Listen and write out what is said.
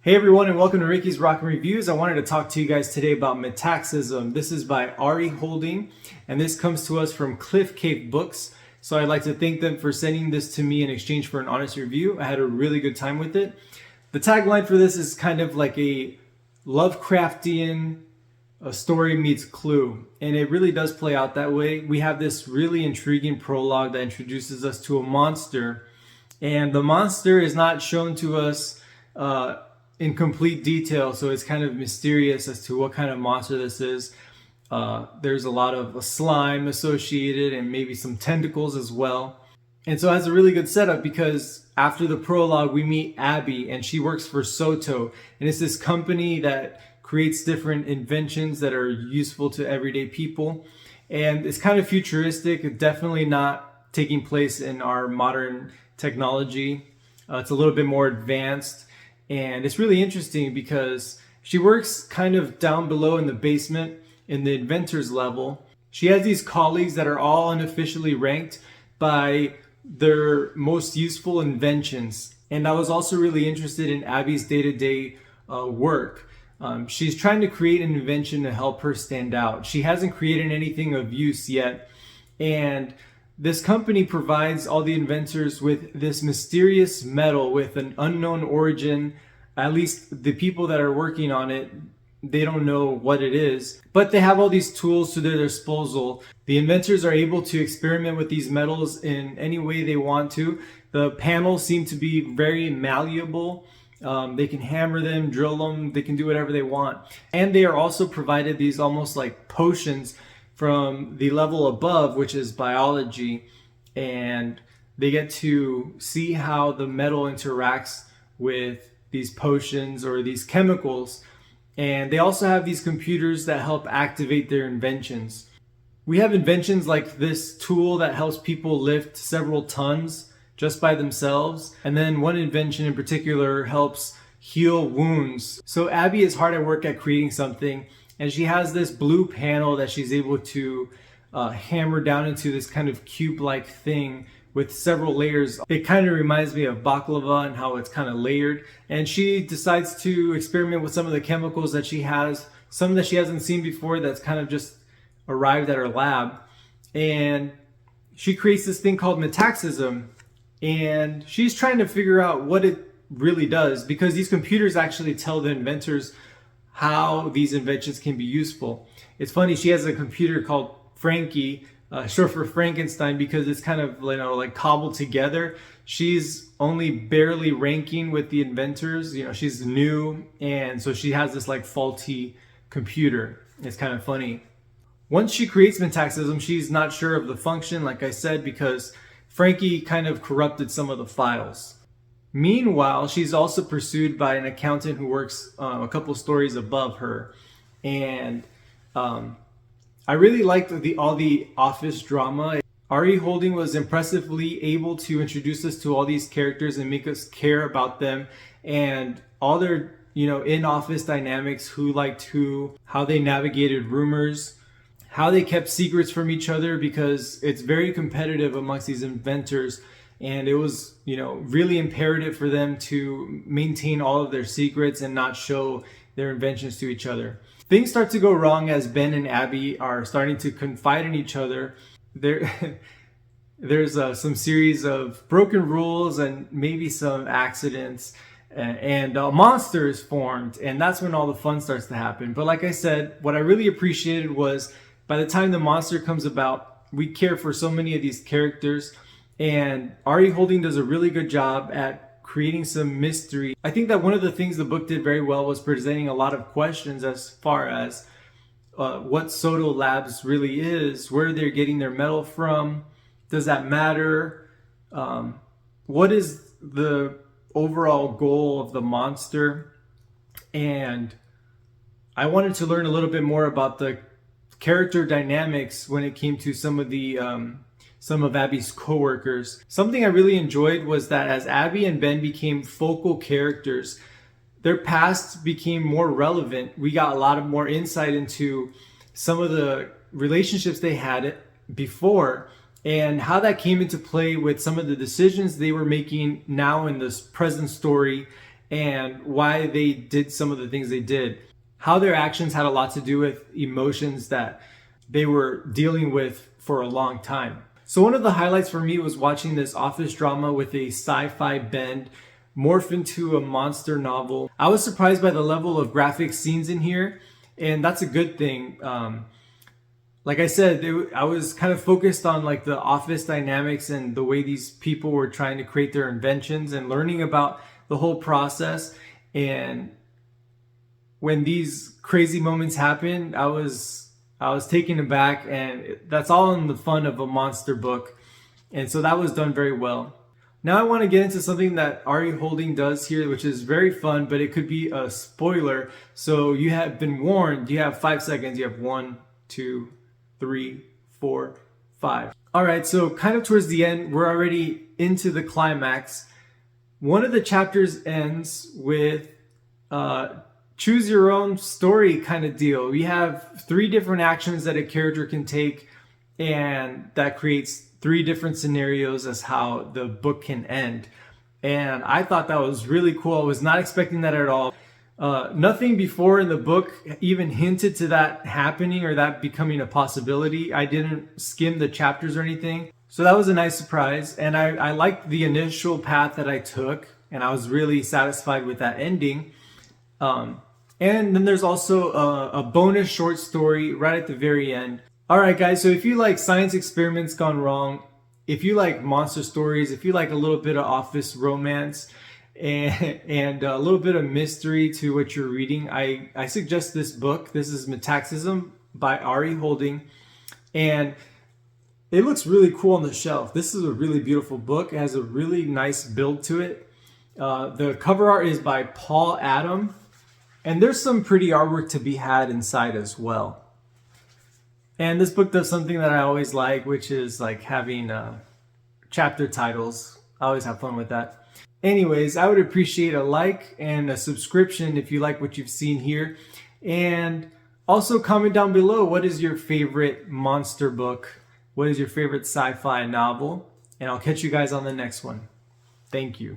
Hey everyone, and welcome to Ricky's Rockin' Reviews. I wanted to talk to you guys today about Metaxysm. This is by Ari Holding, and this comes to us from Cliff Cave Books. So I'd like to thank them for sending this to me in exchange for an honest review. I had a really good time with it. The tagline for this is kind of like a Lovecraftian story meets Clue, and it really does play out that way. We have this really intriguing prologue that introduces us to a monster, and the monster is not shown to us in complete detail, so it's kind of mysterious as to what kind of monster this is. There's a lot of slime associated and maybe some tentacles as well. And so it has a really good setup because after the prologue we meet Abby, and she works for Soto, and it's this company that creates different inventions that are useful to everyday people. And it's kind of futuristic, definitely not taking place in our modern technology. It's a little bit more advanced. And it's really interesting because she works kind of down below in the basement in the inventors level. She has these colleagues that are all unofficially ranked by their most useful inventions. And I was also really interested in Abby's day-to-day work. She's trying to create an invention to help her stand out. She hasn't created anything of use yet. And this company provides all the inventors with this mysterious metal with an unknown origin. At least the people that are working on it, they don't know what it is, but they have all these tools to their disposal. The inventors are able to experiment with these metals in any way they want to. The panels seem to be very malleable. They can hammer them, drill them, they can do whatever they want. And they are also provided these almost like potions from the level above, which is biology, and they get to see how the metal interacts with these potions or these chemicals. And they also have these computers that help activate their inventions. We have inventions like this tool that helps people lift several tons just by themselves, and then one invention in particular helps heal wounds. So Abby is hard at work at creating something, and she has this blue panel that she's able to hammer down into this kind of cube-like thing with several layers. It kind of reminds me of baklava and how it's kind of layered. And she decides to experiment with some of the chemicals that she has, some that she hasn't seen before that's kind of just arrived at her lab. And she creates this thing called Metaxysm. And she's trying to figure out what it really does, because these computers actually tell the inventors how these inventions can be useful. It's funny, she has a computer called Frankie, short for Frankenstein, because it's kind of, you know, like cobbled together. She's only barely ranking with the inventors. You know, she's new, and so she has this like faulty computer. It's kind of funny. Once she creates Metaxysm, she's not sure of the function, like I said, because Frankie kind of corrupted some of the files. Meanwhile, she's also pursued by an accountant who works a couple stories above her. And I really liked all the office drama. Ari Holding was impressively able to introduce us to all these characters and make us care about them and all their, in-office dynamics, who liked who, how they navigated rumors, how they kept secrets from each other, because it's very competitive amongst these inventors. And it was, really imperative for them to maintain all of their secrets and not show their inventions to each other. Things start to go wrong as Ben and Abby are starting to confide in each other. There's some series of broken rules and maybe some accidents, and a monster is formed, and that's when all the fun starts to happen. But like I said, what I really appreciated was by the time the monster comes about, we care for so many of these characters. And Ari Holding does a really good job at creating some mystery. I think that one of the things the book did very well was presenting a lot of questions as far as what Soto Labs really is, where they're getting their metal from, does that matter? What is the overall goal of the monster? And I wanted to learn a little bit more about the character dynamics when it came to some of Abby's co-workers. Something I really enjoyed was that as Abby and Ben became focal characters, their past became more relevant. We got a lot of more insight into some of the relationships they had before and how that came into play with some of the decisions they were making now in this present story, and why they did some of the things they did. How their actions had a lot to do with emotions that they were dealing with for a long time. So one of the highlights for me was watching this office drama with a sci-fi bend morph into a monster novel. I was surprised by the level of graphic scenes in here, and that's a good thing. Like I said, I was kind of focused on like the office dynamics and the way these people were trying to create their inventions and learning about the whole process. And when these crazy moments happened, I was taken aback, and that's all in the fun of a monster book. And so that was done very well. Now I want to get into something that Ari Holding does here, which is very fun, but it could be a spoiler. So you have been warned. You have 5 seconds. You have 1, 2, 3, 4, 5. All right, so kind of towards the end, we're already into the climax. One of the chapters ends with choose your own story kind of deal. We have 3 different actions that a character can take, and that creates 3 different scenarios as how the book can end. And I thought that was really cool. I was not expecting that at all. Nothing before in the book even hinted to that happening or that becoming a possibility. I didn't skim the chapters or anything. So that was a nice surprise. And I liked the initial path that I took, and I was really satisfied with that ending. And then there's also a bonus short story right at the very end. All right, guys, so if you like science experiments gone wrong, if you like monster stories, if you like a little bit of office romance, and a little bit of mystery to what you're reading, I suggest this book. This is Metaxysm by Ari Holding, and it looks really cool on the shelf. This is a really beautiful book. It has a really nice build to it. The cover art is by Paul Adam, and there's some pretty artwork to be had inside as well. And this book does something that I always like, which is like having chapter titles. I always have fun with that. Anyways, I would appreciate a like and a subscription if you like what you've seen here. And also comment down below, what is your favorite monster book? What is your favorite sci-fi novel? And I'll catch you guys on the next one. Thank you.